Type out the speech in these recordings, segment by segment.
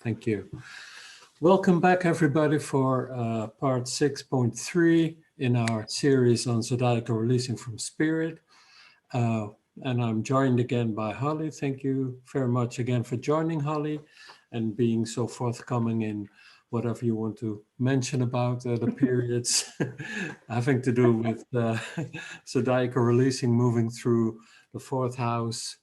Thank you. Welcome back, everybody, for part 6.3 in our series on Zodiacal Releasing from Spirit. And I'm joined again by Holly. Thank you very much again for joining, Holly, and being so forthcoming in whatever you want to mention about the periods having to do with Zodiacal Releasing, moving through the fourth house,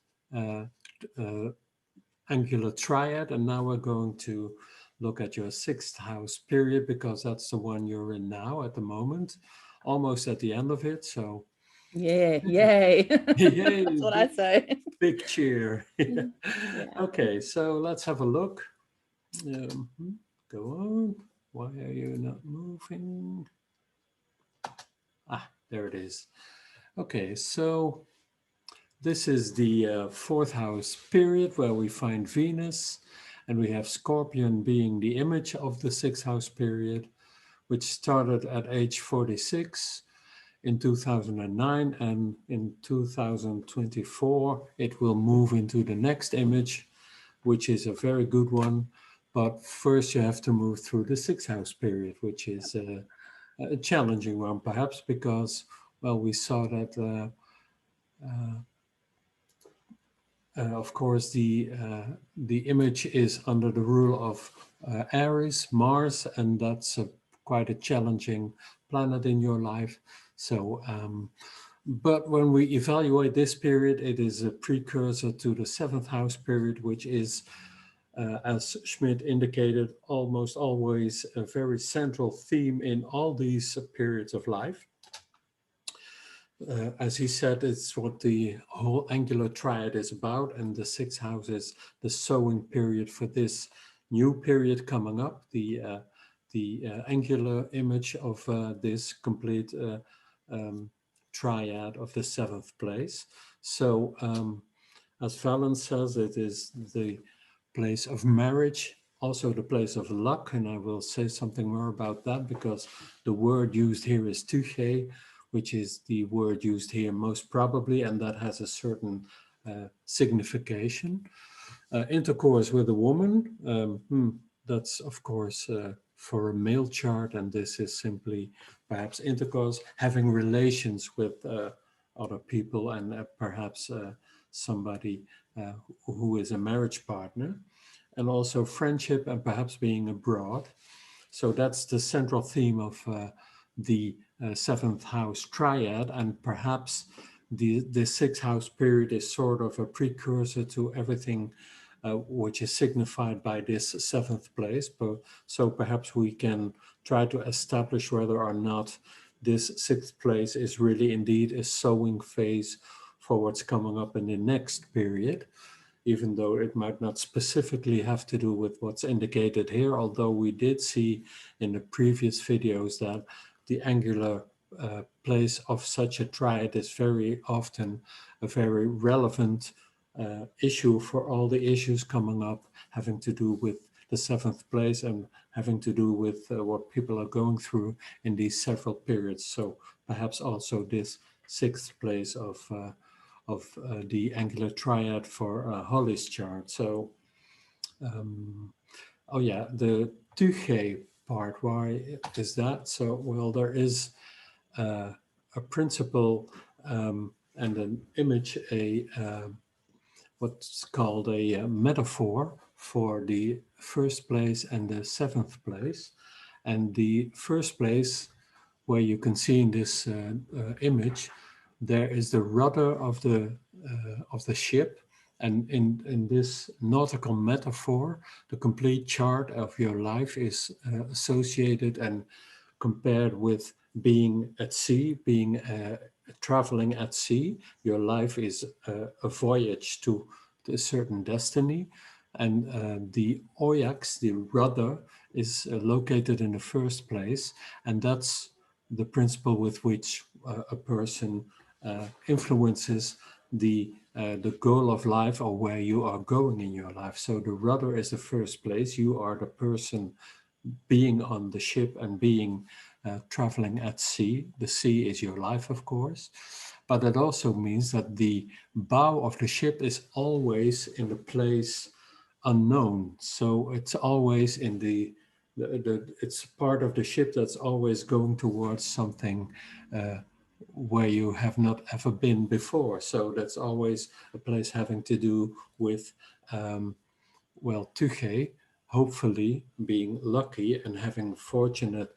angular triad. And now we're going to look at your sixth house period, because that's the one you're in now at the moment, almost at the end of it. So yeah, yay. yay, That's what I say. big cheer. Yeah. Okay, so let's have a look. Go on. Why are you not moving? Ah, there it is. Okay, so this is the fourth house period where we find Venus, and we have Scorpion being the image of the sixth house period, which started at age 46 in 2009, and in 2024 it will move into the next image, which is a very good one. But first you have to move through the sixth house period, which is a challenging one, perhaps, because, well, we saw that of course, the image is under the rule of Aries, Mars, and that's quite a challenging planet in your life. So, but when we evaluate this period, it is a precursor to the seventh house period, which is, as Schmidt indicated, almost always a very central theme in all these periods of life. As he said, it's what the whole angular triad is about, and the sixth house is the sowing period for this new period coming up, the angular image of this complete triad of the seventh place. So, as Valen says, it is the place of marriage, also the place of luck, and I will say something more about that, because the word used here is tuche, which is the word used here most probably, and that has a certain signification. Intercourse with a woman, that's of course for a male chart, and this is simply perhaps intercourse, having relations with other people, and perhaps somebody who is a marriage partner, and also friendship, and perhaps being abroad. So that's the central theme of the seventh house triad, and perhaps the sixth house period is sort of a precursor to everything which is signified by this seventh place. So perhaps we can try to establish whether or not this sixth place is really indeed a sowing phase for what's coming up in the next period, even though it might not specifically have to do with what's indicated here, although we did see in the previous videos that the angular place of such a triad is very often a very relevant issue for all the issues coming up having to do with the seventh place and having to do with what people are going through in these several periods. So perhaps also this sixth place of the angular triad for Holly's chart. So, oh yeah, the Tuche part, why is that? So, well, there is a principle and an image, what's called a metaphor for the first place and the seventh place. And the first place, where you can see in this image, there is the rudder of the ship, and in this nautical metaphor, the complete chart of your life is associated and compared with being at sea, being traveling at sea. Your life is a voyage to a certain destiny, and the oyax, the rudder, is located in the first place, and that's the principle with which a person influences the goal of life, or where you are going in your life. So the rudder is the first place. You are the person being on the ship and being traveling at sea. The sea is your life, of course, but that also means that the bow of the ship is always in the place unknown. So it's always in it's part of the ship that's always going towards something where you have not ever been before. So that's always a place having to do with, well, Tuche, hopefully being lucky and having fortunate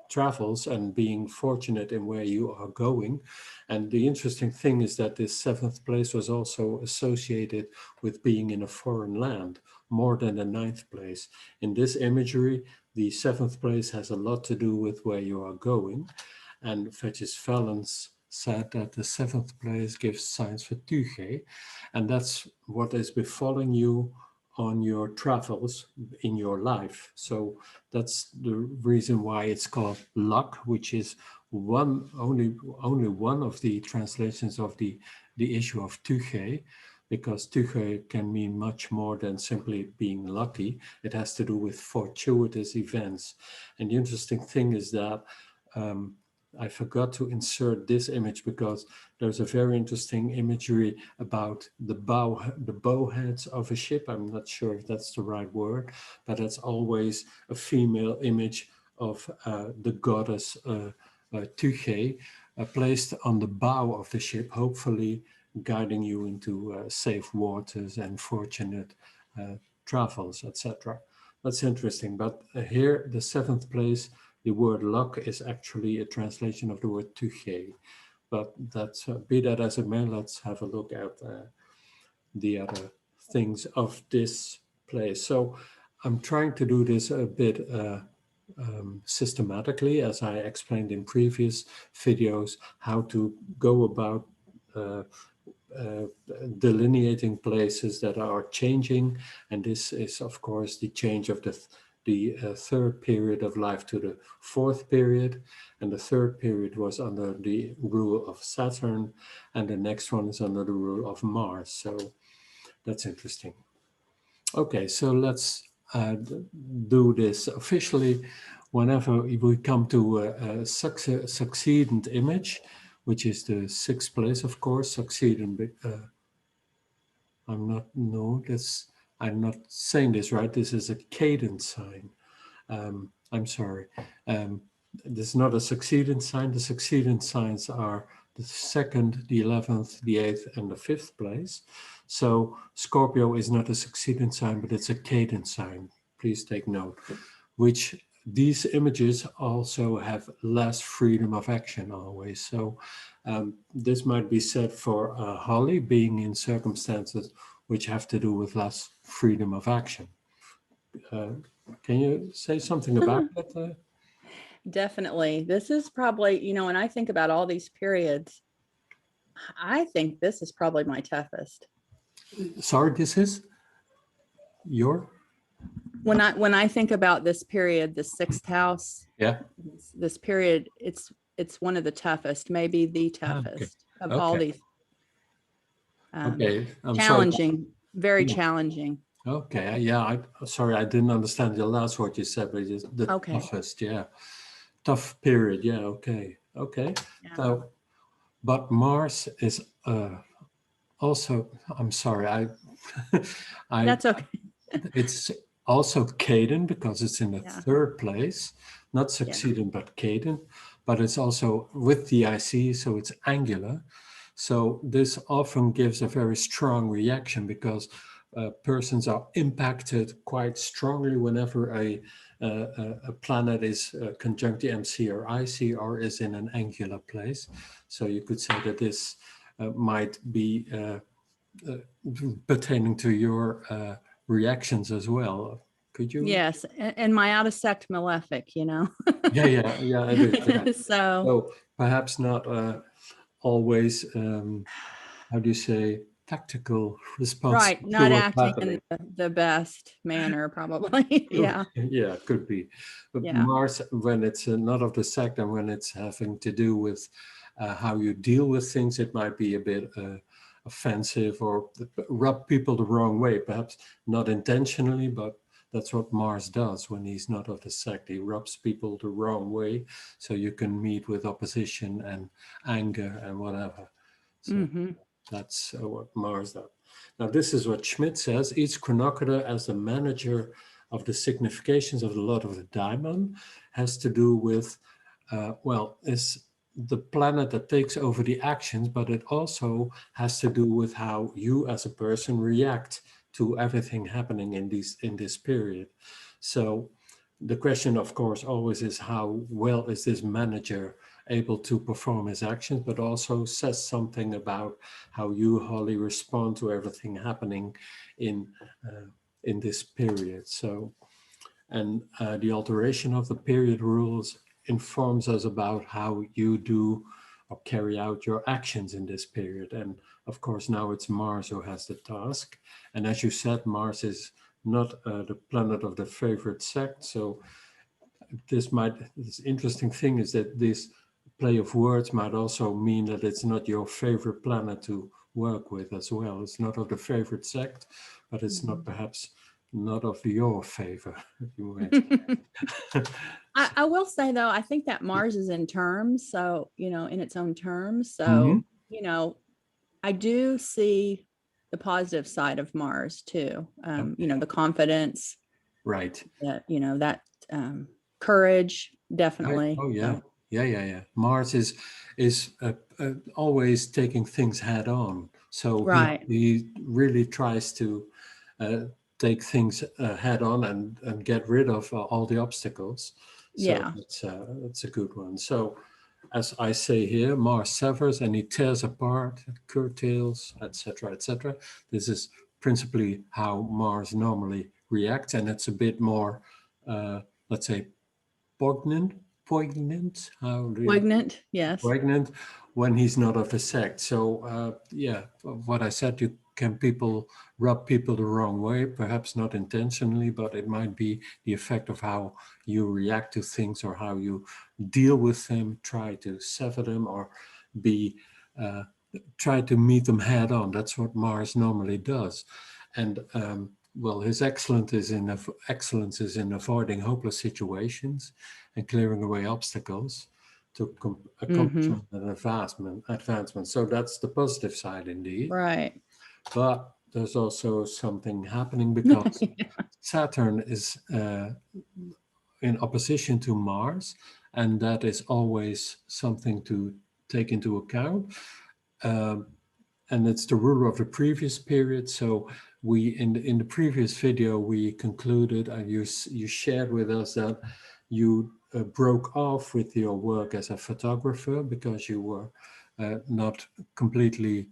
travels and being fortunate in where you are going. And the interesting thing is that this seventh place was also associated with being in a foreign land more than the ninth place. In this imagery, the seventh place has a lot to do with where you are going. And Fetch's Valens said that the seventh place gives signs for Tuche, and that's what is befalling you on your travels in your life. So that's the reason why it's called luck, which is only one of the translations of the issue of Tuche, because Tuche can mean much more than simply being lucky. It has to do with fortuitous events. And the interesting thing is that I forgot to insert this image because there's a very interesting imagery about the bow heads of a ship. I'm not sure if that's the right word, but it's always a female image of the goddess Tuche placed on the bow of the ship, hopefully guiding you into safe waters and fortunate travels, etc. That's interesting. But here, the seventh place, the word luck is actually a translation of the word Tuche. But that's, be that as it may, let's have a look at the other things of this place. So I'm trying to do this a bit systematically, as I explained in previous videos, how to go about delineating places that are changing. And this is, of course, the change of the third period of life to the fourth period. And the third period was under the rule of Saturn, and the next one is under the rule of Mars. So that's interesting. Okay, so let's do this officially. Whenever we come to a succeedent image, which is the sixth place, of course, succeedent. I'm not saying this right. This is a cadence sign. I'm sorry. This is not a succeedent sign. The succeedent signs are the second, the 11th, the 8th, and the 5th place. So Scorpio is not a succeedent sign, but it's a cadence sign. Please take note. Which these images also have less freedom of action always. So this might be said for Holly being in circumstances which have to do with less freedom of action. Can you say something about that? Definitely. This is probably, you know, when I think about all these periods, I think this is probably my toughest. Sorry, this is your? When I think about this period, the sixth house, Yeah. this period, it's one of the toughest, maybe the toughest of all these. Okay. I'm challenging, sorry. very challenging. Okay. Yeah. Sorry, I didn't understand the last word you said, but it's the toughest. Yeah. Tough period. Yeah. Okay. Okay. Yeah. So, but Mars is also, I'm sorry, That's okay. It's also cadent because it's in the third place, not succeedent, but cadent, but it's also with the IC, so it's angular. So this often gives a very strong reaction because persons are impacted quite strongly whenever a planet is conjunct the MC or IC or is in an angular place. So you could say that this might be pertaining to your reactions as well. Could you? Yes, and my out of sect malefic, you know. Yeah, it is. Yeah. So perhaps not always, how do you say, tactical response. Right, not acting in the best manner, probably. Yeah. Yeah, could be. But Mars, when it's not of the sect and when it's having to do with how you deal with things, it might be a bit offensive or rub people the wrong way, perhaps not intentionally, but that's what Mars does when he's not of the sect. He rubs people the wrong way, so you can meet with opposition and anger and whatever. So that's what Mars does. Now, this is what Schmidt says. Each chronometer as the manager of the significations of the lot of the diamond has to do with, is the planet that takes over the actions, but it also has to do with how you as a person react to everything happening in this period. So the question, of course, always is how well is this manager able to perform his actions, but also says something about how you, Holly, respond to everything happening in this period. So, and the alteration of the period rules informs us about how you do or carry out your actions in this period. And of course, now it's Mars who has the task. And as you said, Mars is not the planet of the favorite sect. So this interesting thing is that this play of words might also mean that it's not your favorite planet to work with as well. It's not of the favorite sect, but it's not perhaps not of your favor. I will say though, I think that Mars is in terms, so, in its own terms. So, I do see the positive side of Mars too. The confidence. Right. That courage, definitely. Right. Oh yeah. Yeah. Mars is always taking things head on. So right. he really tries to take things head on and get rid of all the obstacles. So that's a good one. So as I say here, Mars severs and he tears apart, curtails, etc., etc. This is principally how Mars normally reacts, and it's a bit more, let's say, poignant. Yes. Pregnant when he's not of a sect. So what I said, people rub people the wrong way, perhaps not intentionally, but it might be the effect of how you react to things or how you deal with them, try to sever them or try to meet them head on. That's what Mars normally does. And his excellence is in avoiding hopeless situations and clearing away obstacles to accomplish an advancement. So that's the positive side indeed. Right. But there's also something happening because Saturn is in opposition to Mars, and that is always something to take into account. And it's the ruler of the previous period. So we in the previous video we concluded, and you shared with us that you broke off with your work as a photographer because you were not completely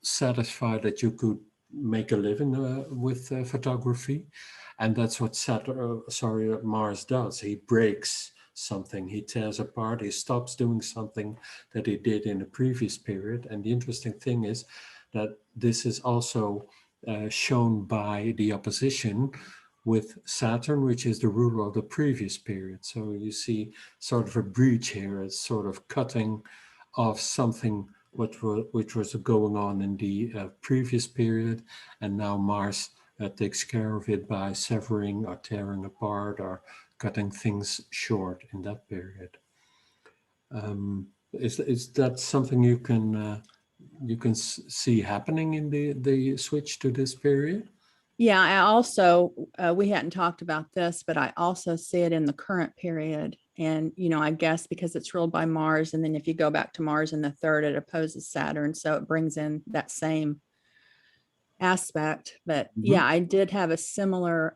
satisfied that you could make a living with photography, and that's what Mars does. He breaks something, he tears apart, he stops doing something that he did in the previous period. And the interesting thing is that this is also shown by the opposition with Saturn, which is the ruler of the previous period. So you see sort of a breach here. It's sort of cutting off something which was going on in the previous period, and now Mars takes care of it by severing or tearing apart or cutting things short in that period. Is that something you can see happening in the switch to this period? Yeah, I also, we hadn't talked about this, but I also see it in the current period. And, I guess because it's ruled by Mars, and then if you go back to Mars in the third, it opposes Saturn. So it brings in that same aspect. But yeah, I did have I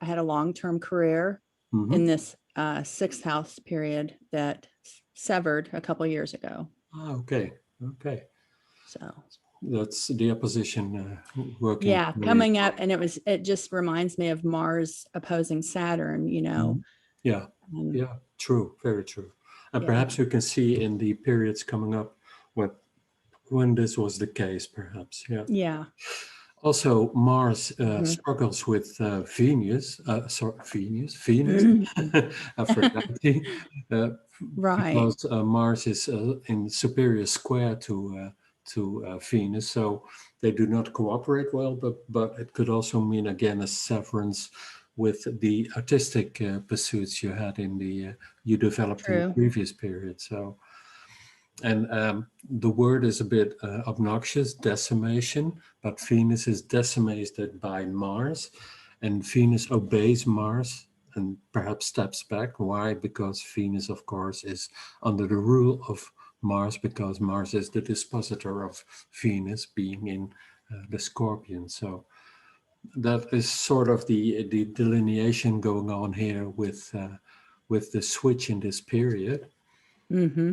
had a long-term career in this sixth house period that severed a couple of years ago. Okay. So that's the opposition working. Yeah, coming up, and it just reminds me of Mars opposing Saturn, Yeah, true, very true. And perhaps you can see in the periods coming up when this was the case, perhaps. Yeah. Also, Mars struggles with Venus, Aphrodite, right. because Mars is in superior square to Venus, so they do not cooperate well. But it could also mean again a severance with the artistic pursuits you had you developed in the previous period. So And the word is a bit obnoxious, decimation, but Venus is decimated by Mars, and Venus obeys Mars and perhaps steps back. Why? Because Venus, of course, is under the rule of Mars, because Mars is the dispositor of Venus being in the Scorpion. So that is sort of the delineation going on here with the switch in this period. Mm-hmm.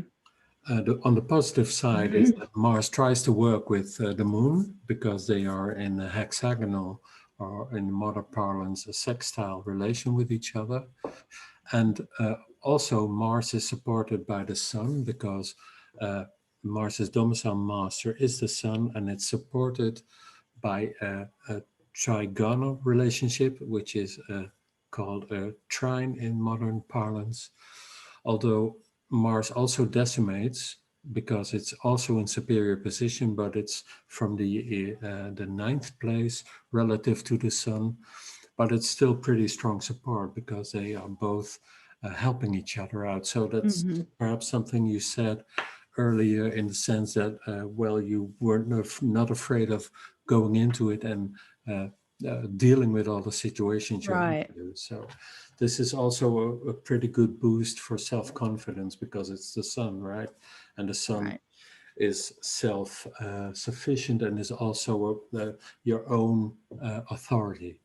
On the positive side is that Mars tries to work with the moon because they are in a hexagonal, or in modern parlance, a sextile relation with each other. And also Mars is supported by the sun because Mars's domicile master is the sun, and it's supported by a trigonal relationship, which is called a trine in modern parlance. Although Mars also decimates because it's also in superior position, but it's from the ninth place relative to the sun. But it's still pretty strong support because they are both helping each other out. So that's perhaps something you said earlier, in the sense that, well, you were not afraid of going into it and dealing with all the situations you're Right. into. So this is also a pretty good boost for self-confidence because it's the sun, right? And the sun Right. is self-sufficient and is also your own authority,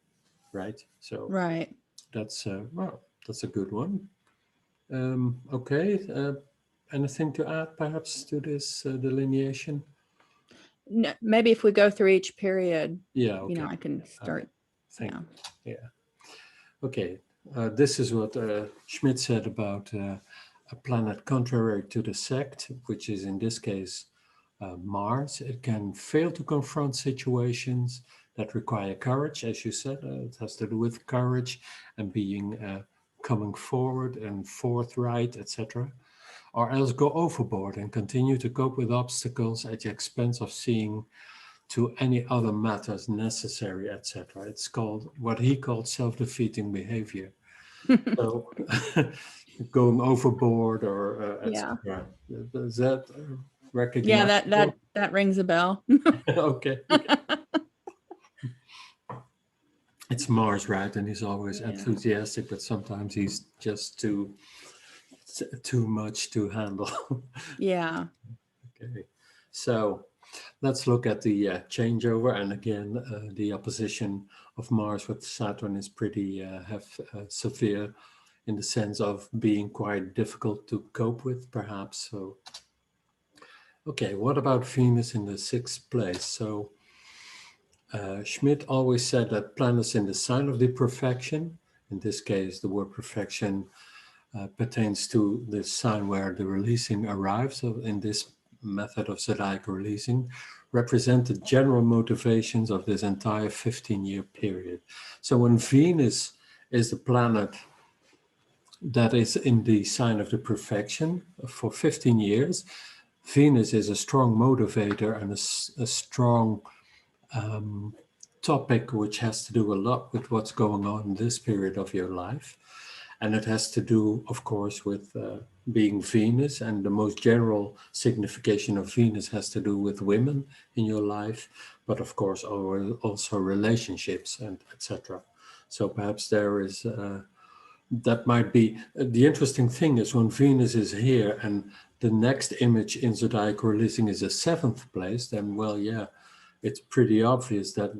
right? So Right. that's well, that's a good one. Okay, anything to add perhaps to this delineation? Maybe if we go through each period, Yeah, okay. I can start. Thank Yeah. you. Yeah. Okay, this is what Schmidt said about a planet contrary to the sect, which is in this case Mars. It can fail to confront situations that require courage, as you said. It has to do with courage and being coming forward and forthright, etc. Or else go overboard and continue to cope with obstacles at the expense of seeing to any other matters necessary, etc. It's called what he called self-defeating behavior. So going overboard or Yeah. etc. Is that Yeah, recognizable? that rings a bell. Okay. It's Mars, right? And he's always Yeah. enthusiastic, but sometimes he's just too much to handle. Yeah. Okay. So let's look at the changeover. And again, the opposition of Mars with Saturn is pretty severe, in the sense of being quite difficult to cope with, perhaps. So, okay, what about Venus in the sixth place? So Schmidt always said that planets in the sign of the perfection, in this case, the word perfection pertains to the sign where the releasing arrives. So in this method of zodiacal releasing, represent the general motivations of this entire 15-year period. So when Venus is the planet that is in the sign of the perfection for 15 years, Venus is a strong motivator and a strong topic which has to do a lot with what's going on in this period of your life. And it has to do, of course, with being Venus, and the most general signification of Venus has to do with women in your life, but of course also relationships and etc. So perhaps there is, that might be, the interesting thing is when Venus is here and the next image in zodiacal releasing is a seventh place, then well, yeah, it's pretty obvious that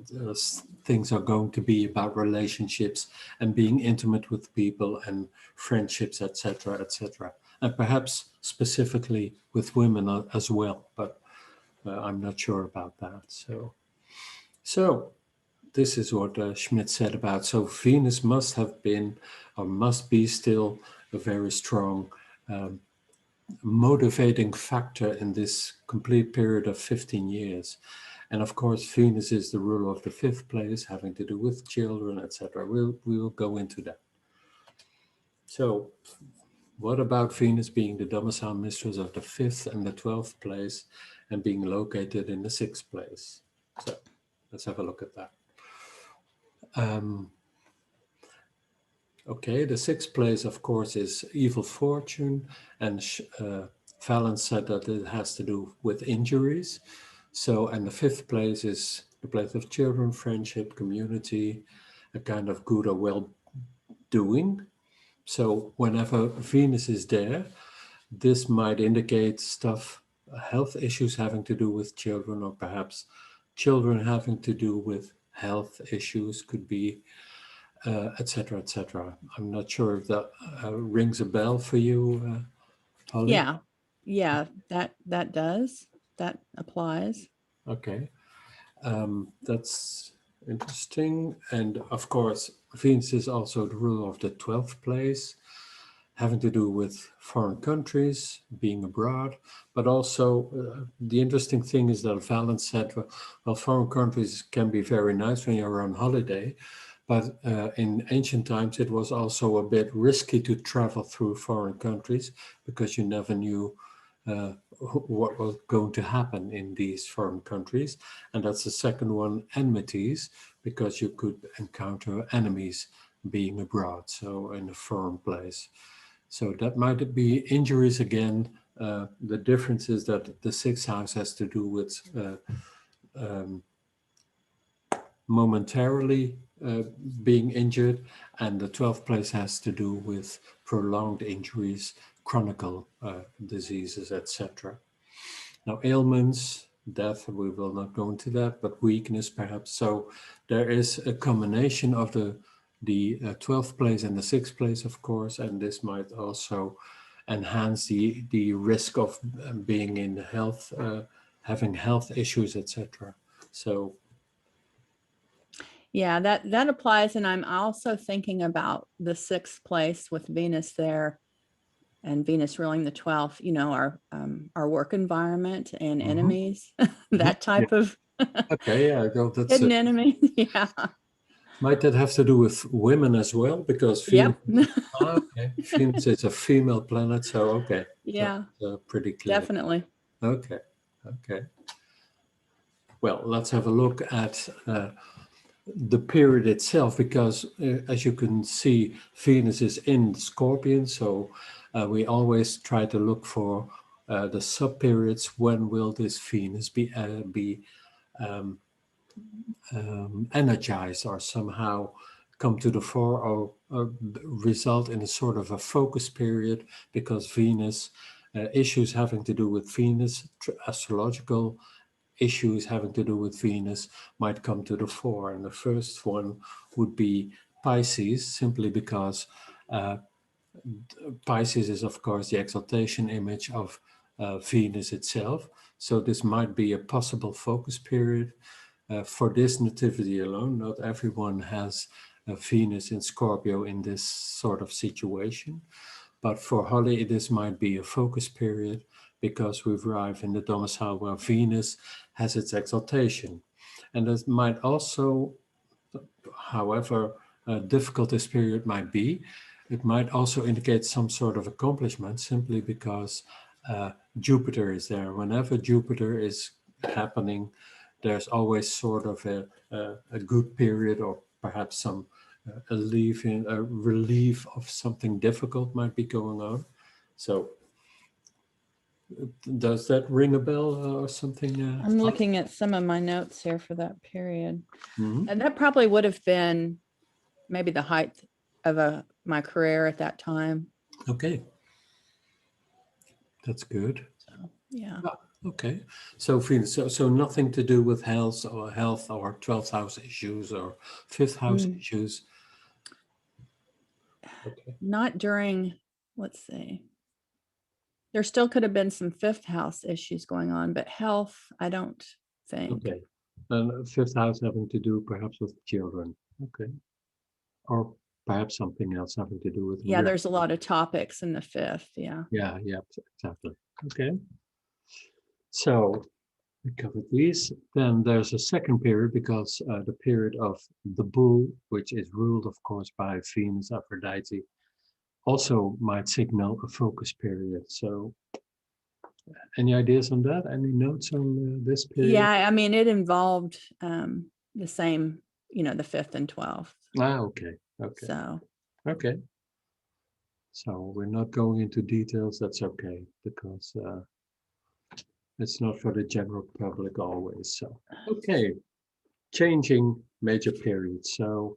things are going to be about relationships and being intimate with people and friendships, etc., etc., and perhaps specifically with women as well. But I'm not sure about that. So this is what Schmidt said about. So Venus must have been, or must be still, a very strong motivating factor in this complete period of 15 years. And of course, Venus is the ruler of the fifth place, having to do with children, etc. We will go into that. So what about Venus being the domicile mistress of the fifth and the 12th place and being located in the sixth place? So let's have a look at that. Okay, the sixth place, of course, is evil fortune, and Fallon said that it has to do with injuries. So, and the fifth place is the place of children, friendship, community, a kind of good or well-doing. So whenever Venus is there, this might indicate stuff, health issues having to do with children, or perhaps children having to do with health issues, could be, etc., etc. I'm not sure if that rings a bell for you, Holly. Yeah, that does. That applies. Okay, that's interesting. And of course, Venus is also the ruler of the 12th place, having to do with foreign countries, being abroad, but also the interesting thing is that Valen said, well, foreign countries can be very nice when you're on holiday, but in ancient times it was also a bit risky to travel through foreign countries because you never knew what was going to happen in these foreign countries. And that's the second one, enmities, because you could encounter enemies being abroad, so in a foreign place. So that might be injuries again. The difference is that the sixth house has to do with momentarily being injured, and the 12th place has to do with prolonged injuries, chronic diseases, etc. Now, ailments, death, we will not go into that, but weakness perhaps. So there is a combination of the 12th place and the 6th place, of course, and this might also enhance the risk of being in health, having health issues, etc. So Yeah, that applies. And I'm also thinking about the 6th place with Venus there and Venus ruling the 12th, our work environment and enemies, that type of okay, yeah, that's hidden enemies. Yeah. Might that have to do with women as well? Because Venus, Venus is a female planet, so okay. Yeah. That's, pretty clear. Definitely. Okay. Well, let's have a look at the period itself, because as you can see, Venus is in Scorpion, so we always try to look for the sub-periods. When will this Venus be energized or somehow come to the fore, or result in a sort of a focus period, because Venus, issues having to do with Venus, astrological issues having to do with Venus might come to the fore. And the first one would be Pisces, simply because Pisces is, of course, the exaltation image of Venus itself. So this might be a possible focus period. For this nativity alone, not everyone has Venus in Scorpio in this sort of situation. But for Holly, this might be a focus period because we've arrived in the domicile where Venus has its exaltation. And this might also, however difficult this period might be, it might also indicate some sort of accomplishment, simply because Jupiter is there. Whenever Jupiter is happening, there's always sort of a good period, or perhaps some a relief of something difficult might be going on. So does that ring a bell or something? I'm looking at some of my notes here for that period. Mm-hmm. And that probably would have been maybe the height of my career at that time. Okay. That's good. So, yeah. Okay. So Venus, so nothing to do with health or 12th house issues or 5th house issues. Okay. Not during, let's see. There still could have been some 5th house issues going on, but health, I don't think. Okay. And 5th house having to do perhaps with children. Okay. Or perhaps something else having to do with. Yeah, there's a lot of topics in the 5th. Yeah. Yeah, exactly. Okay. So we covered these. Then there's a second period, because the period of the bull, which is ruled, of course, by Venus, Aphrodite, also might signal a focus period. So any ideas on that? Any notes on this period? Yeah, I mean, it involved the same, the 5th and 12th. Okay. So. Okay. So we're not going into details, that's okay, because it's not for the general public always. So, okay, changing major periods. So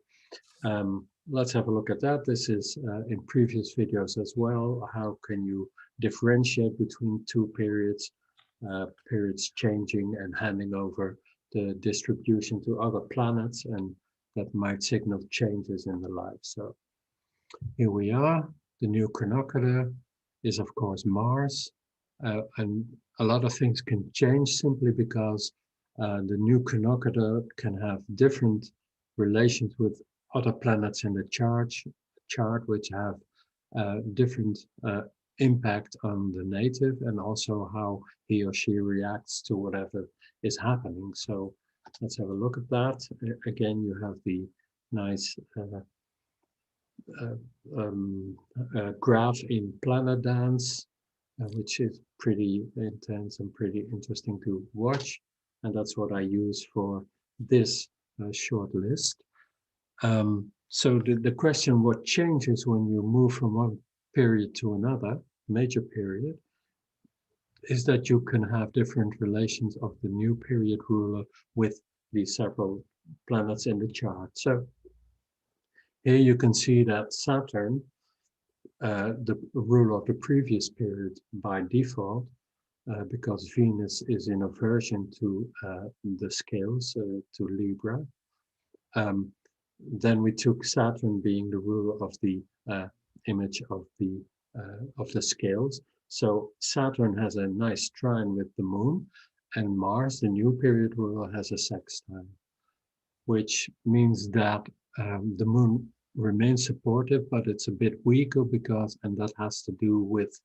let's have a look at that. This is in previous videos as well. How can you differentiate between two periods, periods changing and handing over the distribution to other planets, and that might signal changes in the life. So here we are. The new chronometer is of course Mars, and a lot of things can change simply because the new chronometer can have different relations with other planets in the chart which have different impact on the native, and also how he or she reacts to whatever is happening. So let's have a look at that. Again, you have the nice graph in Planet Dance, which is pretty intense and pretty interesting to watch. And that's what I use for this short list. So the question, what changes when you move from one period to another, major period, is that you can have different relations of the new period ruler with the several planets in the chart. So here you can see that Saturn, the ruler of the previous period by default, because Venus is in aversion to the scales, to Libra. Then we took Saturn being the ruler of the image of the scales. So Saturn has a nice trine with the moon, and Mars, the new period ruler, has a sextile, which means that the moon remains supportive, but it's a bit weaker because, and that has to do with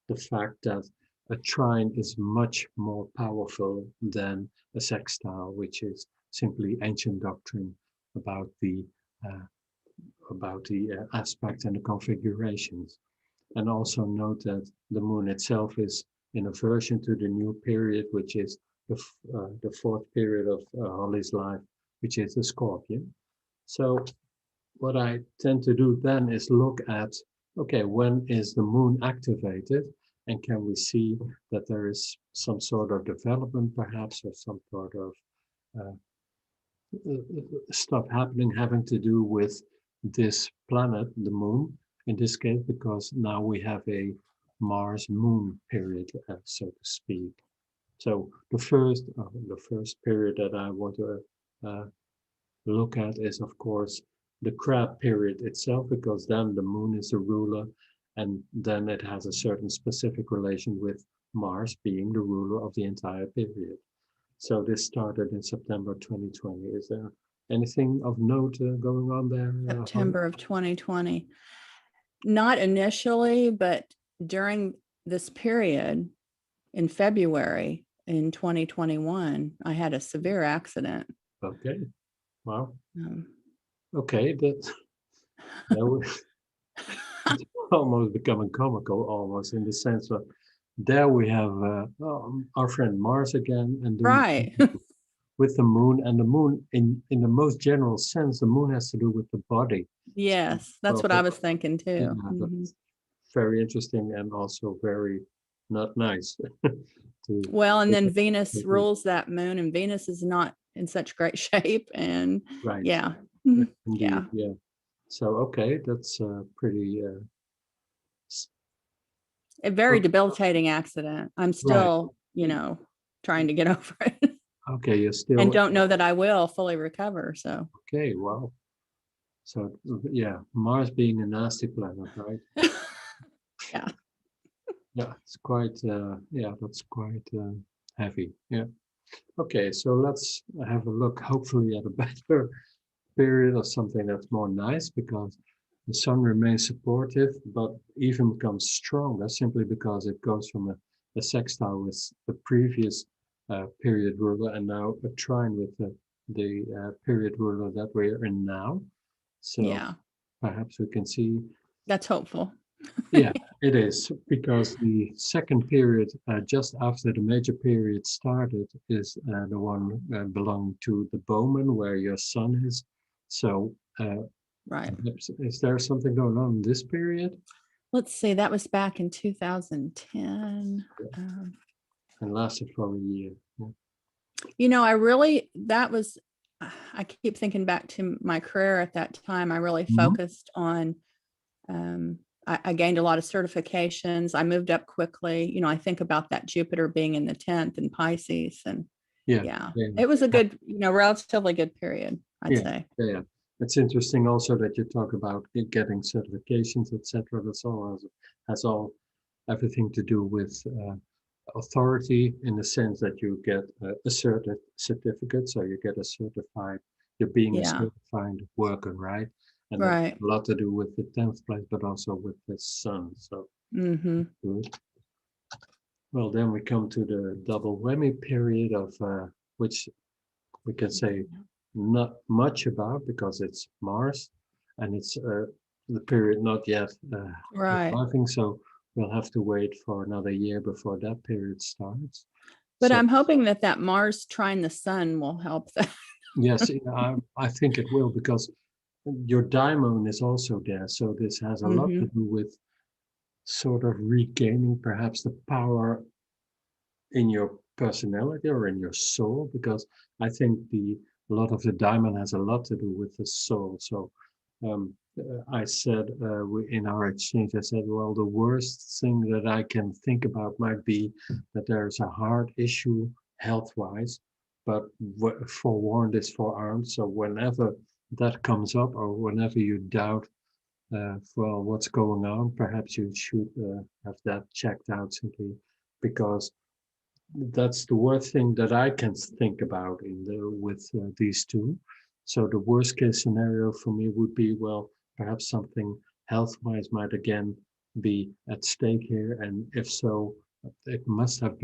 the fact that a trine is much more powerful than a sextile, which is simply ancient doctrine about the aspects and the configurations. And also note that the moon itself is in aversion to the new period, which is the fourth period of Holly's life, which is the Scorpion. So what I tend to do then is look at, okay, when is the moon activated? And can we see that there is some sort of development perhaps, or some sort of stuff happening having to do with this planet, the moon, in this case, because now we have a Mars-Moon period, so to speak. So the first period that I want to look at is, of course, the crab period itself, because then the moon is the ruler, and then it has a certain specific relation with Mars being the ruler of the entire period. So this started in September 2020. Is there anything of note going on there? September of 2020. Not initially, but during this period in February in 2021, I had a severe accident. Okay. Wow. Okay, that was almost becoming comical, almost in the sense of there we have our friend Mars again, and right with the moon, and the moon in the most general sense, the moon has to do with the body. Yes, that's what I was thinking too. Yeah, that's very interesting and also very not nice. Well, and then Venus rules that moon, and Venus is not in such great shape, and right. Yeah. Indeed, yeah. So okay, that's pretty a very debilitating accident. I'm still, trying to get over it. Okay, you're still and don't know that I will fully recover. So okay, well, so yeah, Mars being a nasty planet, right? Yeah. Yeah, it's quite yeah, that's quite heavy. Yeah. Okay, so let's have a look, hopefully at a better period or something that's more nice, because the sun remains supportive, but even becomes stronger simply because it goes from a sextile with the previous period ruler, and now a trine with the period ruler that we're in now. So yeah, perhaps we can see. that's hopeful. Yeah, it is, because the second period, just after the major period started, is the one belonging to the Bowman, where your sun is. So Right. is there something going on in this period? let's see, that was back in 2010. and lasted for a year. Yeah. You know, that was, I keep thinking back to my career at that time. I really focused on, I gained a lot of certifications. I moved up quickly. You know, I think about that Jupiter being in the 10th in Pisces, and Yeah. it was a good, you know, relatively good period, I'd say. Yeah. It's interesting also that you talk about getting certifications, etc. That's all has all everything to do with authority, in the sense that you get a certificate, so you get a certified, you're being a Yeah, certified worker, right? And that right. has a lot to do with the 10th place, but also with the sun. So good. Well, then we come to the double whammy period of which we can say not much about, because it's Mars and it's the period not yet Right. arriving. So we'll have to wait for another year before that period starts. But So I'm hoping that Mars trine the sun will help that. yes, I think it will, because your daimon is also there. So this has a lot to do with sort of regaining perhaps the power in your personality or in your soul, because I think a lot of the diamond has a lot to do with the soul. So I said in our exchange, I said, well, the worst thing that I can think about might be that there's a heart issue health-wise, but forewarned is forearmed. So whenever that comes up, or whenever you doubt well, what's going on, perhaps you should have that checked out, simply because that's the worst thing that I can think about with these two. So the worst case scenario for me would be, well, perhaps something health-wise might again be at stake here, and if so, it must have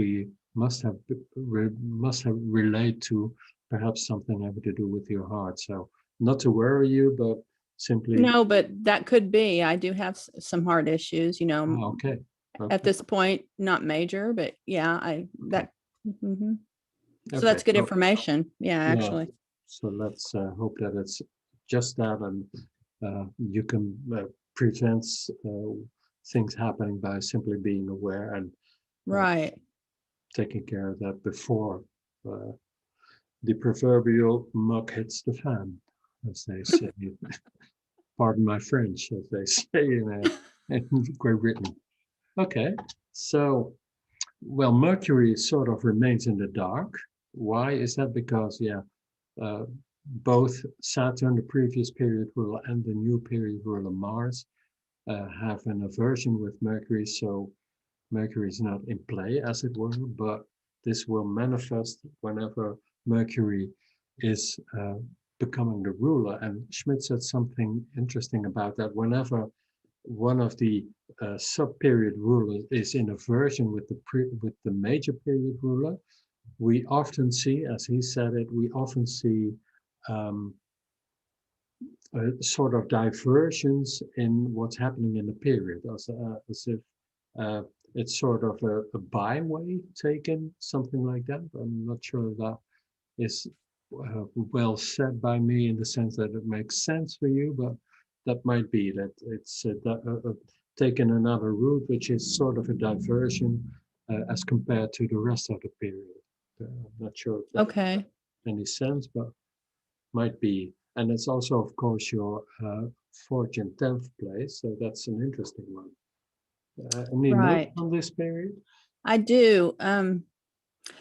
relate to perhaps something having to do with your heart. So not to worry you, but simply. No, but that could be. I do have some heart issues, you know. Okay. At this point, not major, but yeah, that. So Okay. that's good information. Yeah, actually. So let's hope that it's just that, and you can prevent things happening by simply being aware and Right. taking care of that before the proverbial mug hits the fan, as they say. Pardon my French, as they say in Great Britain. Okay, so, well, Mercury sort of remains in the dark. Why is that? Because, both Saturn, the previous period ruler, and the new period ruler, Mars, have an aversion with Mercury. So Mercury is not in play, as it were, but this will manifest whenever Mercury is becoming the ruler. And Schmidt said something interesting about that. Whenever one of the sub-period rulers is in aversion with the major period ruler, we often see, as he said it, we often see sort of diversions in what's happening in the period, as if it's sort of a byway taken, something like that. I'm not sure if that is well said by me in the sense that it makes sense for you, but that might be that it's taken another route, which is sort of a diversion as compared to the rest of the period. I'm not sure if that Okay. makes any sense, but might be. And it's also, of course, your 4th and 10th place, so that's an interesting one. Any notes Right. on this period? I do.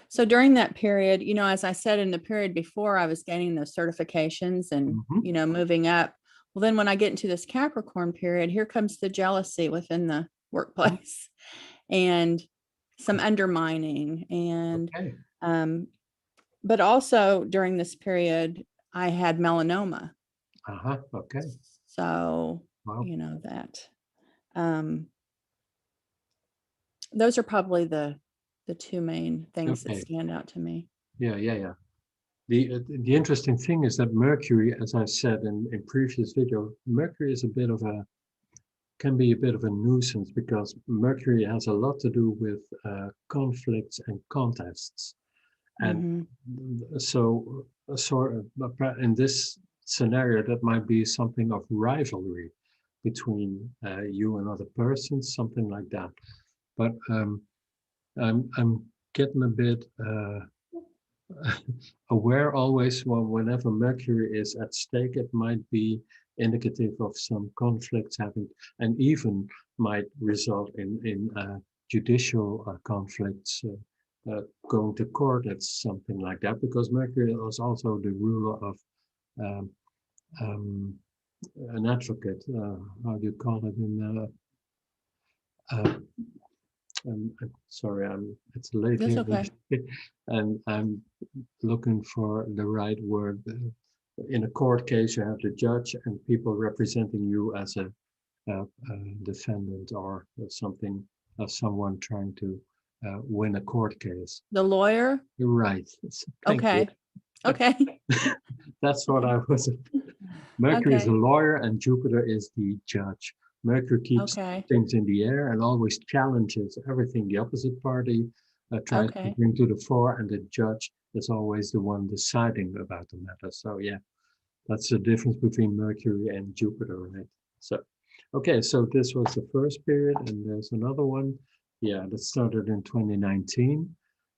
So during that period, you know, as I said in the period before, I was gaining those certifications and, you know, moving up. Well, then when I get into this Capricorn period, here comes the jealousy within the workplace and some undermining. And, Okay. but also during this period, I had melanoma. Okay. So, Wow. you know, those are probably the two main things that stand out to me. Yeah. The interesting thing is that Mercury, as I said in previous video, Mercury is can be a bit of a nuisance, because Mercury has a lot to do with conflicts and contests. And so in this scenario, that might be something of rivalry. between you and other persons, something like that. But I'm getting a bit aware always whenever Mercury is at stake, it might be indicative of some conflicts having, and even might result in judicial conflicts, going to court. It's something like that, because Mercury is also the ruler of um, an advocate. How do you call it in? I'm sorry, it's late That's here, okay. and I'm looking for the right word. In a court case, you have the judge and people representing you as a defendant or something, someone trying to win a court case. The lawyer? You're right. Thank you. Okay. Okay. That's what I was. Mercury is a Okay. lawyer and Jupiter is the judge. Mercury keeps Okay. things in the air and always challenges everything the opposite party tries to Okay. bring to the fore, and the judge is always the one deciding about the matter. So yeah, that's the difference between Mercury and Jupiter, right? So, okay, so this was the first period, and there's another one. Yeah, that started in 2019.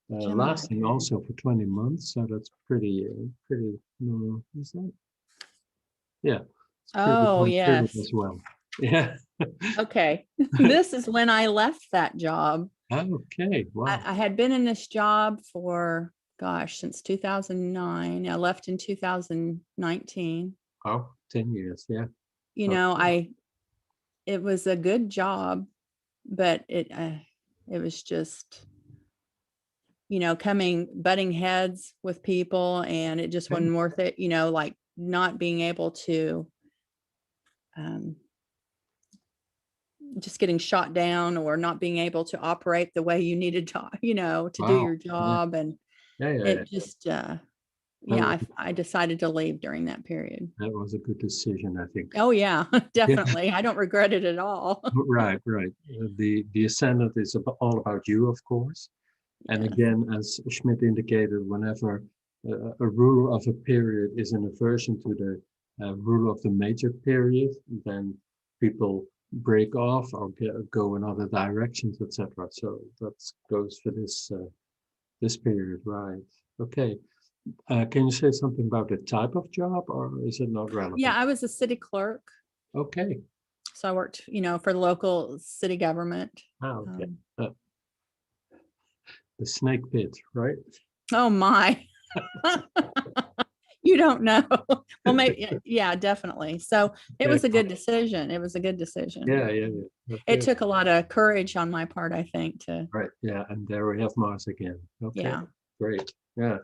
Gemini Lasting period. also for 20 months, so that's pretty, is that? Yeah, it's pretty Oh, long period yes. as well. Yeah. Okay. This is when I left that job. Okay, wow. I had been in this job for, gosh, since 2009. I left in 2019. Oh, 10 years, yeah. You know, it was a good job, but it was just, you know, butting heads with people, and it just wasn't worth it, you know, like not being able to, just getting shot down or not being able to operate the way you needed to, you know, to do Wow. your job. And Yeah, it just, That I decided to leave during that period. was a good decision, I think. Oh yeah, Yeah, definitely. I don't regret it at all. right. The ascendant is all about you, of course. And Yes. again, as Schmidt indicated, whenever a ruler of a period is in aversion to the ruler of the major period, then people break off or go in other directions, etc. So that goes for this period, right? Okay. Can you say something about the type of job, or is it not relevant? Yeah, I was a city clerk. Okay. So I worked, you know, for the local city government. Okay. The snake pit, right? Oh my. You don't know. Well, maybe, yeah, definitely. So it was a good decision. It was a good decision. Yeah. Okay. It took a lot of courage on my part, I think, to. Right. Yeah. And there we have Mars again. Okay. Yeah. Great. Yeah.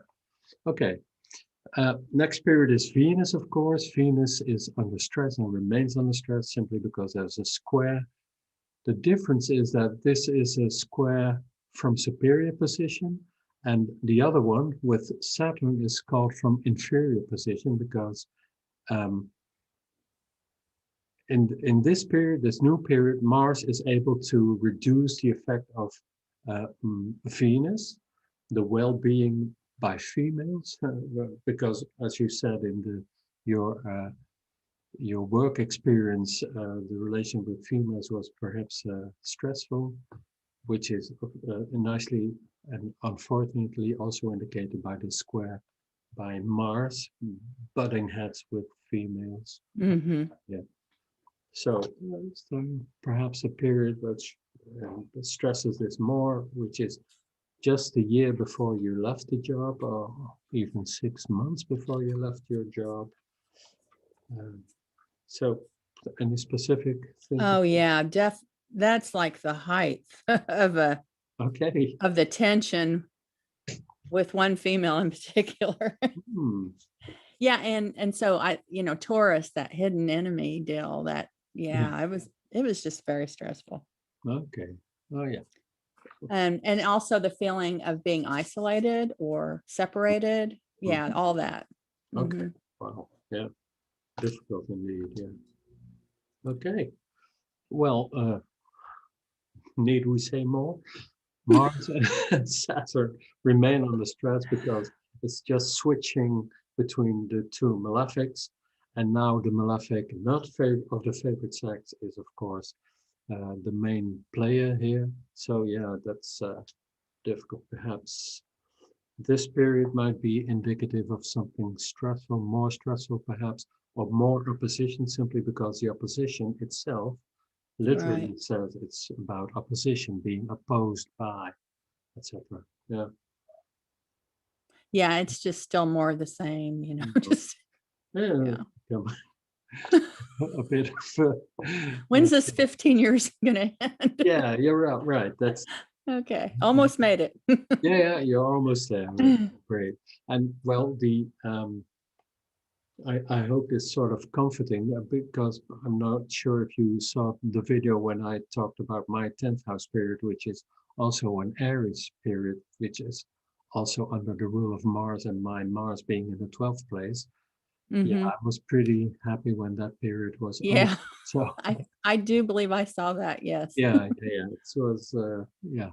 Okay. Next period is Venus, of course. Venus is under stress and remains under stress simply because there's a square. The difference is that this is a square from superior position, and the other one with Saturn is called from inferior position, because in this period, this new period, Mars is able to reduce the effect of Venus, the well-being by females, because as you said in your work experience, the relation with females was perhaps stressful, which is nicely and unfortunately also indicated by the square by Mars butting heads with females. Mm-hmm. Yeah. So perhaps a period which stresses this more, which is just a year before you left the job, or even 6 months before you left your job. So any specific thing? Oh yeah, that's like the height of the tension with one female in particular. Yeah, and so you know, Taurus, that hidden enemy deal, that it was just very stressful. Okay. Oh yeah. And also the feeling of being isolated or separated. Yeah, all that. Okay. Mm-hmm. Wow. Yeah. Difficult indeed. Yeah. Okay. Well, need we say more? Mars and Saturn remain under stress because it's just switching between the two malefics, And now the malefic, not of the favorite sex, is of course the main player here. So yeah, that's difficult. Perhaps this period might be indicative of something stressful, more stressful perhaps, or more opposition, simply because the opposition itself literally Right. says it's about opposition, being opposed by, etc. Yeah. Yeah, it's just still more of the same, just, Yeah. yeah. Come a bit of When's this 15 years gonna end? yeah, you're right. That's Okay, almost made it. yeah, you're almost there. Right. Great. And well, I hope it's sort of comforting because I'm not sure if you saw the video when I talked about my 10th house period, which is also an Aries period, which is also under the rule of Mars, and my Mars being in the 12th place. Yeah, I was pretty happy when that period was over. Yeah, So I do believe I saw that. Yes. yeah, it was yeah.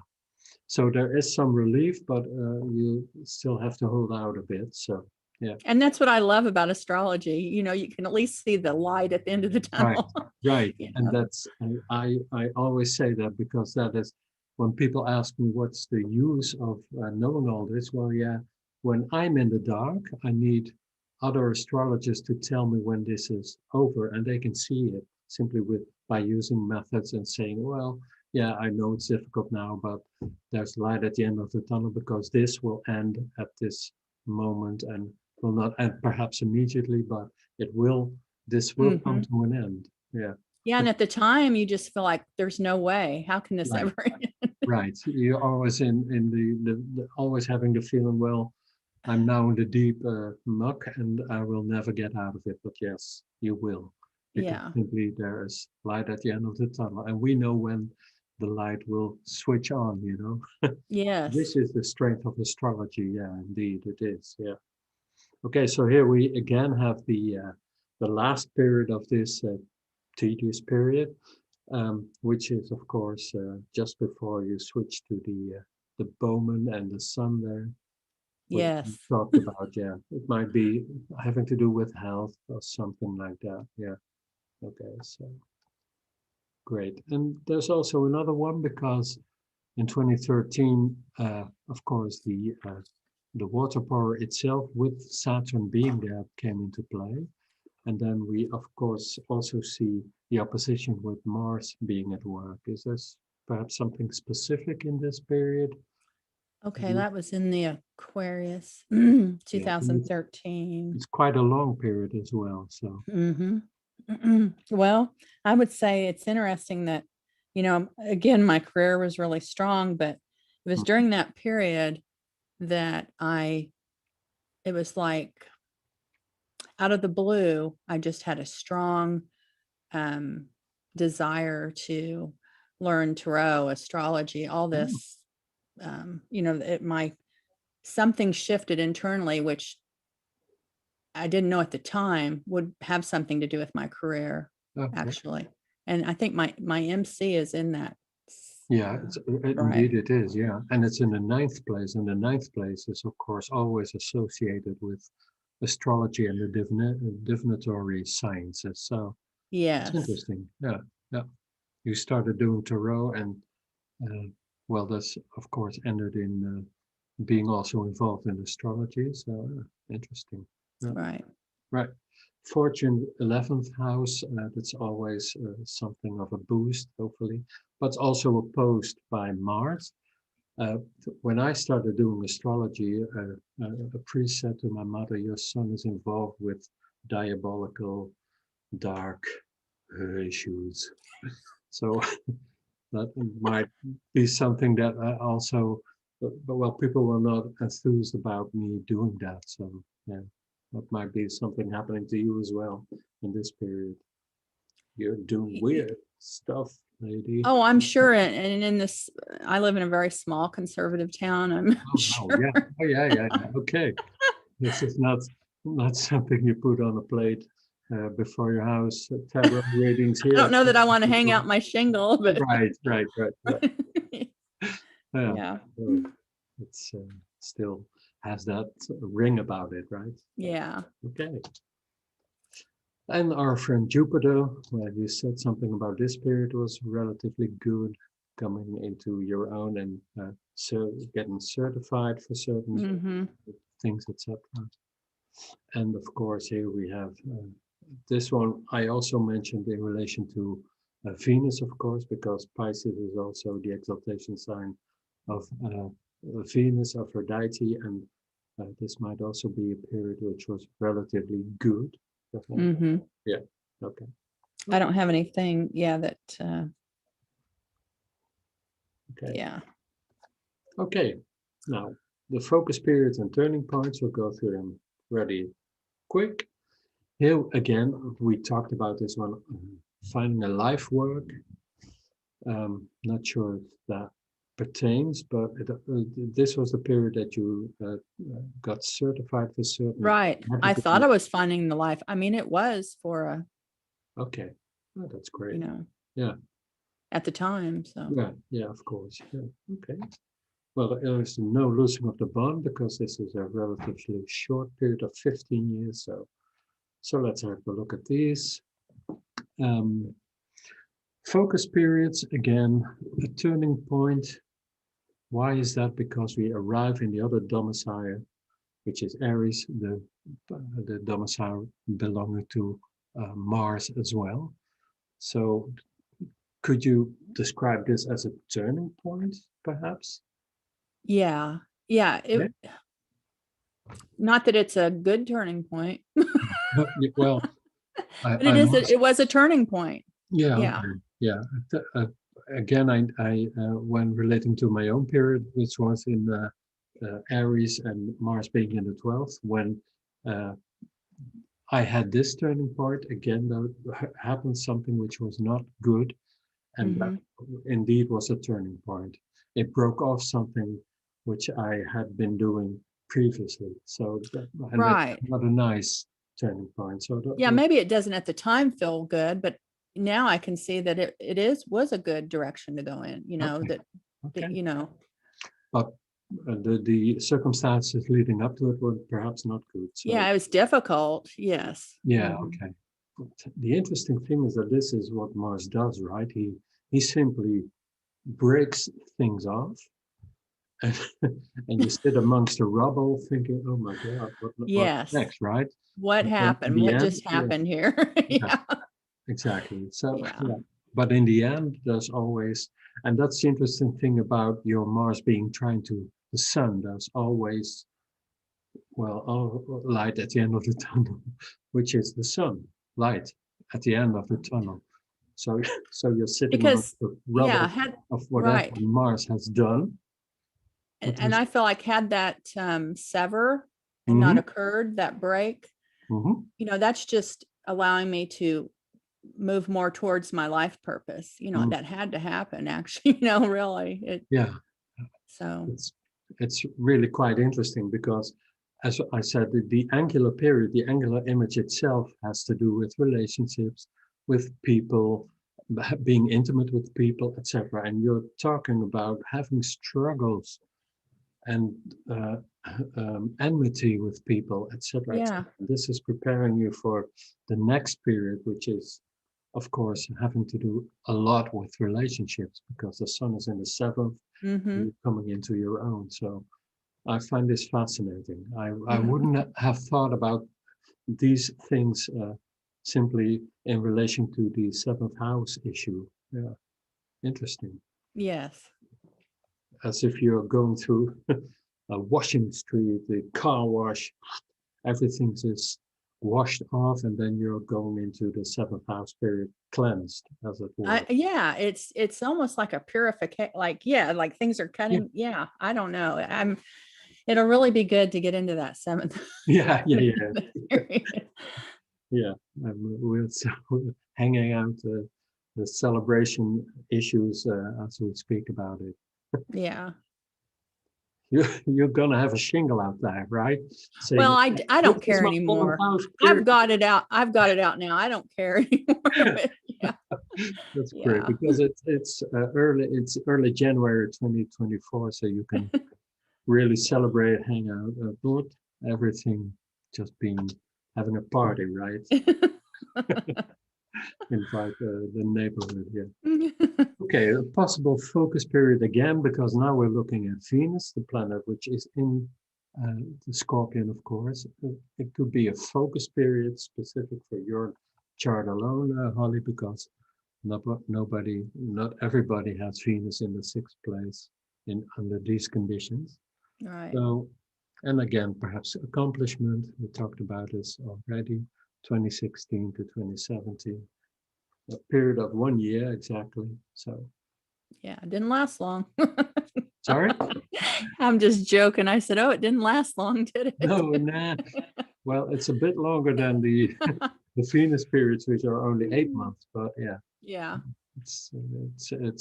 So there is some relief, but you still have to hold out a bit. So yeah. And that's what I love about astrology. You can at least see the light at the end of the Right, tunnel. right. You And know? that's, I always say that because that is, when people ask me what's the use of knowing all this, well, yeah, when I'm in the dark, I need other astrologers to tell me when this is over, and they can see it simply by using methods and saying, well, yeah, I know it's difficult now, but there's light at the end of the tunnel because this will end at this moment and will not end perhaps immediately, but this will come to an end. Yeah. Yeah, and at the time you just feel like there's no way. How can this Right. ever end? Right. You're always in the always having the feeling, well, I'm now in the deep muck and I will never get out of it. But yes, you will. Because Yeah. simply there is light at the end of the tunnel. And we know when the light will switch on, Yes. This is the strength of astrology. Yeah, indeed it is. Yeah. Okay, so here we again have the last period of this tedious period, which is of course just before you switch to the Bowman and the Sun there. Which we Yes. talked about. Yeah, it might be having to do with health or something like that. Yeah. Okay, so great. And there's also another one because in 2013, of course, the water power itself with Saturn being there came into play. And then we, of course, also see the opposition with Mars being at work. Is there perhaps something specific in this period? Okay, that was in the Aquarius, Yeah, 2013. it's quite a long period as well. So Well, I would say it's interesting that, again, my career was really strong, but it was during that period that it was like out of the blue, I just had a strong desire to learn tarot, astrology, all this. Something shifted internally, which I didn't know at the time would have something to do with my career, okay. actually. And I think my MC is in that. Yeah, Right. indeed it is. Yeah, and it's in the 9th place, and the 9th place is of course always associated with astrology and the divinatory sciences. So it's Yes. interesting. Yeah, yeah. You started doing tarot, and well, that's of course ended in being also involved in astrology. So interesting. Yeah. Right. Right. Fortune 11th house, that's always something of a boost, hopefully, but it's also opposed by Mars. When I started doing astrology, a priest said to my mother, your son is involved with diabolical, dark issues. So that might be something that I also, but well, people were not enthused about me doing that. So yeah, that might be something happening to you as well in this period. You're doing weird stuff, lady. Oh, I'm sure. And in this, I live in a very small conservative town. I'm Oh, sure. yeah. Oh, yeah. Okay. This is not something you put on a plate before your house. Tarot readings here. I don't know that I want to hang out my shingle, but Right. yeah. Oh, it's still has that ring about it, right? Yeah. Okay. And our friend Jupiter, well, you said something about this period was relatively good, coming into your own and so getting certified for certain Mm-hmm. things, etc. And of course, here we have this one I also mentioned in relation to Venus, of course, because Pisces is also the exaltation sign of Venus, Aphrodite, and this might also be a period which was relatively good. Mm-hmm. Yeah, okay. I don't have anything, that, Okay. yeah. Okay. Now, the focus periods and turning points, we'll go through them really quick. Here again, we talked about this one, finding a life work. Not sure if that pertains, but this was the period that you got certified for certain. Right. I thought I was finding the life. I mean, it was for Okay. Oh, that's great. yeah, at the time. So yeah, of course. Yeah. Okay. Well, there's no losing of the bond because this is a relatively short period of 15 years. So let's have a look at these. Focus periods, again, a turning point. Why is that? Because we arrive in the other domicile, which is Aries, the domicile belonging to Mars as well. So could you describe this as a turning point, perhaps? yeah. Not that it's a good turning point, Well, but it was a turning point. Yeah. Again, I when relating to my own period, which was in Aries and Mars being in the 12th, when I had this turning point, again, there happened something which was not good, and that indeed was a turning point. It broke off something which I had been doing previously. So, Right. that's not a nice turning point. So, maybe it doesn't at the time feel good, but now I can see that it was a good direction to go in, Okay. that But the circumstances leading up to it were perhaps not good. So, it was difficult. Yes. yeah, okay. But the interesting thing is that this is what Mars does, right? He simply breaks things off, and, and you sit amongst the rubble thinking, "Oh my God, what's next?" Right? What happened? What just happened here? Yeah, exactly. So, but in the end, there's always, and that's the interesting thing about your Mars being trying to the Sun. There's always, light at the end of the tunnel, which is the sun, light at the end of the tunnel. So you're sitting because on the rubble of whatever Mars has done. And I feel like had that sever and not occurred, that break, that's just allowing me to move more towards my life purpose. That had to happen actually, really. So it's really quite interesting because, as I said, the angular period, the angular image itself has to do with relationships, with people, being intimate with people, etc. And you're talking about having struggles and enmity with people, etc. Yeah. This is preparing you for the next period, which is, of course, having to do a lot with relationships because the sun is in the 7th, you're coming into your own. So I find this fascinating. I wouldn't have thought about these things simply in relation to the 7th house issue. Yeah, interesting. Yes. As if you're going through a washing street, the car wash, everything is washed off, and then you're going into the 7th house period cleansed, as it were. It's almost like a purification, like things are cutting. Yeah, I don't know. It'll really be good to get into that 7th. Yeah. We're hanging out the celebration issues as we speak about it. Yeah. You're gonna have a shingle out there, right? Saying, well, I don't care anymore. I've got it out. I've got it out now. I don't care anymore. That's great because it's early January 2024, so you can really celebrate, hang out, everything just being having a party, right? Invite the neighborhood here. Okay, a possible focus period again, because now we're looking at Venus, the planet which is in the Scorpion, of course. It could be a focus period specific for your chart alone, Holly, because not everybody has Venus in the 6th place under these conditions. Right. So, and again, perhaps accomplishment, we talked about this already, 2016 to 2017. A period of 1 year exactly. So yeah, it didn't last long. sorry? I'm just joking. I said, oh, it didn't last long, did it? No, nah. Well, it's a bit longer than the Venus periods, which are only 8 months. But yeah, yeah, it's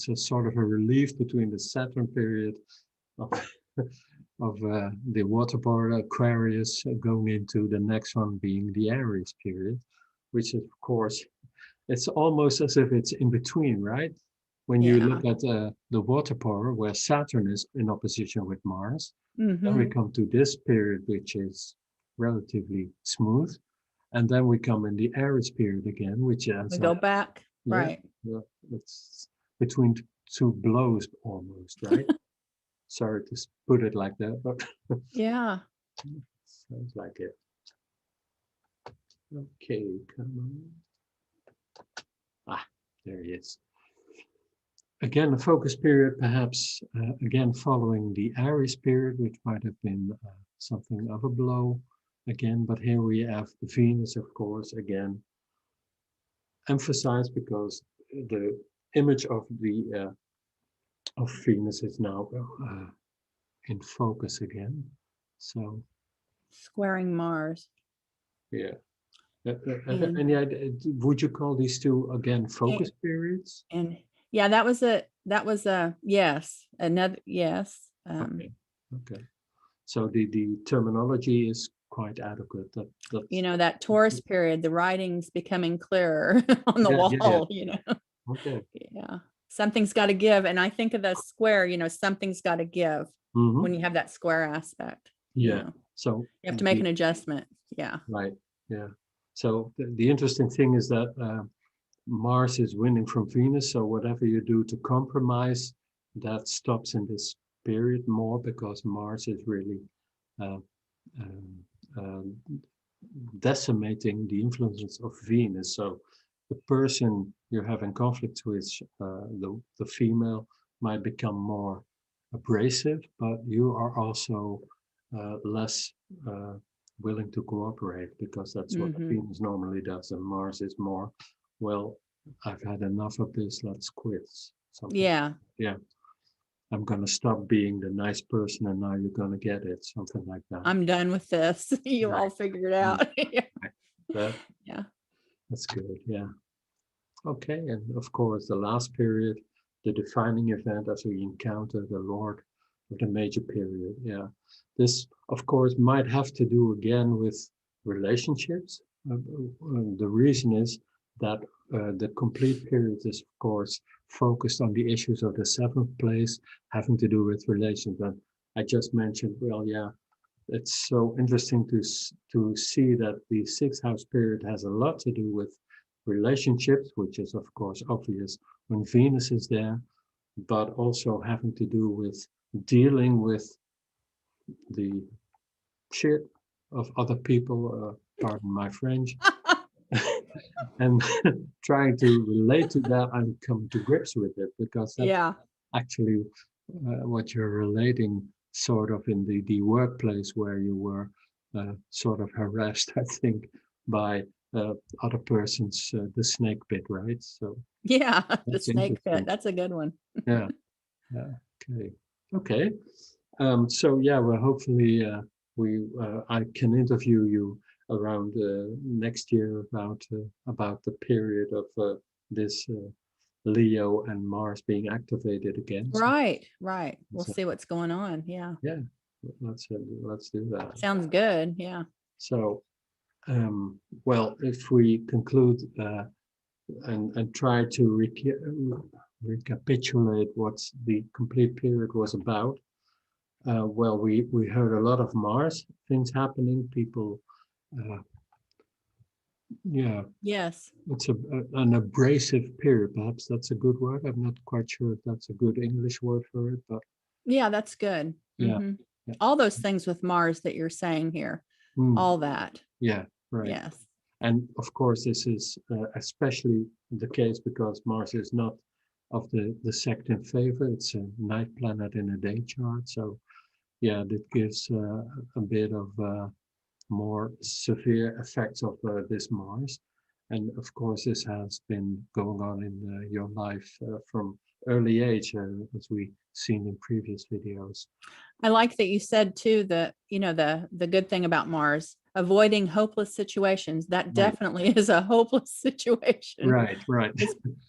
a sort of a relief between the Saturn period of the water part Aquarius going into the next one being the Aries period, which is, of course, it's almost as if it's in between, right? When you Yeah. look at the water power, where Saturn is in opposition with Mars, then we Mhm. come to this period, which is relatively smooth. And then we come in the Aries period again, which is We go back. Right. it's between two blows almost, right? Sorry to put it like that, but Yeah. sounds like it. Okay, come on. Ah, there he is. Again, a focus period, perhaps, again, following the Aries period, which might have been something of a blow again. But here we have Venus, of course, again, emphasized because the image of the of Venus is now in focus again. So, Squaring Mars. yeah. And- Any idea, would you call these two again focus periods? And yeah, that was a yes. Another yes. Okay. So the terminology is quite adequate. That's, You know, that Taurus period, the writing's becoming clearer on the wall, you know. Okay. Yeah. Something's got to give. And I think of the square, you know, something's got to give when you have that square aspect. Yeah. You know. So you have to make an adjustment. Yeah. Right. Yeah. So the interesting thing is that Mars is winning from Venus. So whatever you do to compromise, that stops in this period more because Mars is really uh, um, um, decimating the influences of Venus. So the person you're having conflict with, the female, might become more abrasive, but you are also less willing to cooperate because that's what Venus normally does, and Mars is more, well, I've had enough of this, let's quit. Something. Yeah. Yeah. I'm going to stop being the nice person and now you're going to get it. Something like that. I'm done with this. You all figure it out. Yeah. That's good. Yeah. Okay. And of course, the last period, the defining event as we encounter the Lord of the major period. Yeah. This, of course, might have to do again with relationships. The reason is that the complete period is, of course, focused on the issues of the 7th place having to do with relations. And I just mentioned, well, yeah, it's so interesting to see that the 6th house period has a lot to do with relationships, which is, of course, obvious when Venus is there, but also having to do with dealing with the shit of other people, pardon my French, and trying to relate to that and come to grips with it, because that's actually what you're relating sort of in the workplace where you were sort of harassed, I think, by other persons, the snake bit, right? So yeah, the snake pit. That's a good one. Yeah. Okay. So yeah, well, hopefully I can interview you around next year about the period of this Leo and Mars being activated again. Right. We'll see what's going on. Yeah. Yeah. Let's do that. Sounds good. Yeah. So, well, if we conclude and try to recapitulate what the complete period was about. Well, we heard a lot of Mars things happening, people yeah, Yes. it's an abrasive period. Perhaps that's a good word. I'm not quite sure if that's a good English word for it, but Yeah, that's good. yeah. Hmm. Yeah. All those things with Mars that you're saying here, Mm, all that. yeah, right. Yes. And of course, this is especially the case because Mars is not of the sect in favor. It's a night planet in a day chart. So yeah, that gives a bit of more severe effects of this Mars. And of course, this has been going on in your life from early age, as we've seen in previous videos. I like that you said too that, you know, the good thing about Mars, avoiding hopeless situations. That Right, definitely is a hopeless situation. right, right.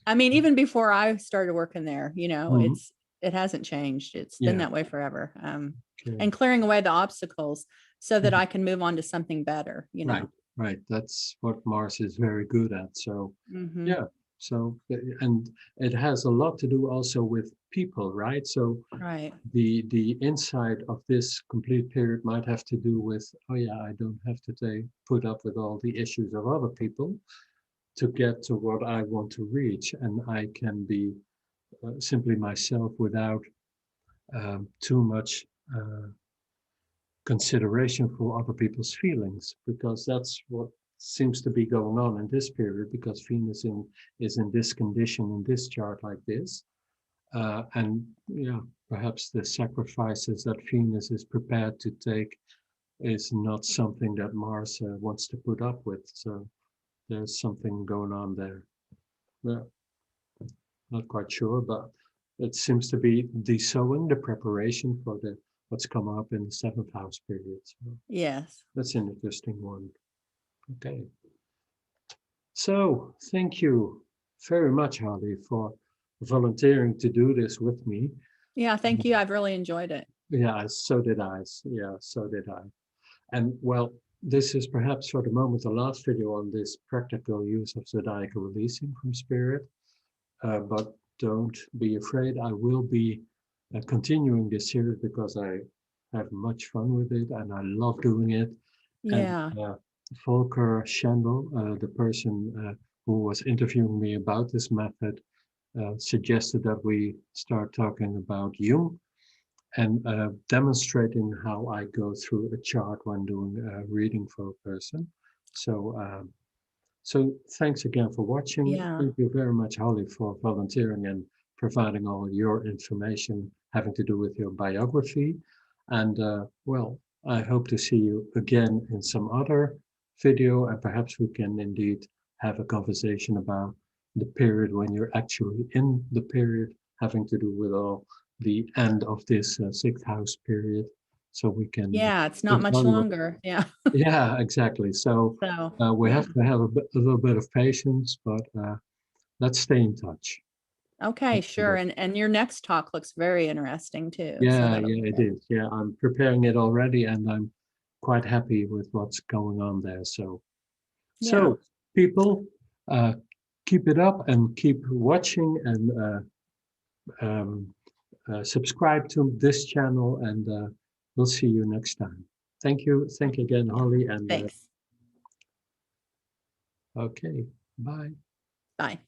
I mean, even before I started working there, you know, Mhm. it hasn't changed. It's been Yeah, that way forever. okay. And clearing away the obstacles so that Mhm. I can move on to something better, you Right, know. right. That's what Mars is very good at. So Hmm. yeah, so and it has a lot to do also with people, right? So Right. the inside of this complete period might have to do with, oh yeah, I don't have to put up with all the issues of other people to get to what I want to reach, and I can be simply myself without too much consideration for other people's feelings, because that's what seems to be going on in this period, because Venus is in this condition in this chart like this. And yeah, perhaps the sacrifices that Venus is prepared to take is not something that Mars wants to put up with. So there's something going on there. Yeah, not quite sure, but it seems to be the sowing, the preparation for the what's come up in the seventh house period. So Yes. that's an interesting one. Okay. So thank you very much, Harley, for volunteering to do this with me. Yeah. Thank you. I've really enjoyed it. Yeah, so did I. Yeah, so did I. And well, this is perhaps for the moment the last video on this practical use of zodiacal releasing from spirit. But don't be afraid. I will be continuing this series because I have much fun with it and I love doing it. And Yeah. Volker Schendel, the person who was interviewing me about this method, suggested that we start talking about Jung and demonstrating how I go through a chart when doing a reading for a person. So, so thanks again for watching. Yeah. Thank you very much, Holly, for volunteering and providing all your information having to do with your biography. And well, I hope to see you again in some other video, and perhaps we can indeed have a conversation about the period when you're actually in the period having to do with all the end of this sixth house period. So we can Yeah. It's not much evaluate. longer. Yeah. Yeah, exactly. So So, we yeah. have to have a little bit of patience, but let's stay in touch. Okay. Sure. And your next talk looks very interesting too. So Yeah, that'll be yeah, it good. is. Yeah, I'm preparing it already, and I'm quite happy with what's going on there. So, Yeah. so people, uh, keep it up and keep watching and um, subscribe to this channel, and we'll see you next time. Thank you. Thank you again, Yeah. Holly, and Thanks. okay, bye. Bye.